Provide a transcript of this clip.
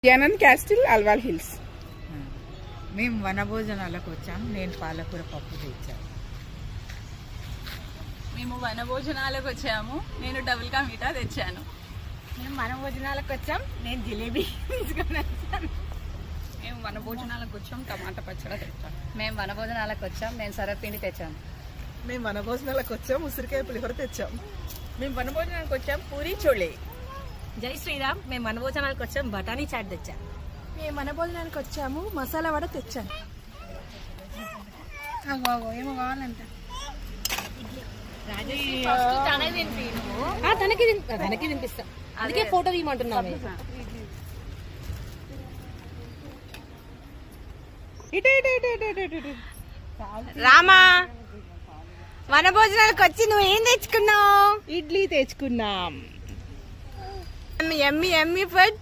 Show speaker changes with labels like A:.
A: జనన్ castle Alwal hills.
B: మేము వనభోజనాలకు వచ్చాము. నేను పాలకూర పప్పు తెచ్చాను.
C: మేము వనభోజనాలకు వచ్చాము. నేను డబుల్ కా మీఠా తెచ్చాను.
D: మేము వనభోజనాలకు వచ్చాం. నేను జిలేబీ తీసుకొని వచ్చాను.
C: మేము వనభోజనాలకు వచ్చాం. టమాటా పచ్చడి తెచ్చాను.
D: మేము వనభోజనాలకు వచ్చాం. నేను సరపిండి తెచ్చాను.
A: మేము వనభోజనాలకు వచ్చాం. ఉసిరికాయ పులిహోర తెచ్చాం.
C: మేము వనభోజనానికి వచ్చాం. పూరి చోళే.
D: జై శ్రీరామ్. మేము వనభోజనాలకు వచ్చాం. బఠానీ చాట్ తెచ్చాను.
E: మేము వనభోజనానికి వచ్చాము. మసాలా వడ తెచ్చాను.
D: ఏమో కావాలంట. తనకి తినిపిస్తా. అందుకే ఫోటో తీయమంటున్నాము.
E: రామా, వనభోజనాలకు వచ్చి నువ్వు ఏం తెచ్చుకున్నావు?
A: ఇడ్లీ తెచ్చుకున్నాం.
E: ఎమ్మి ఎమ్మి ఫుడ్.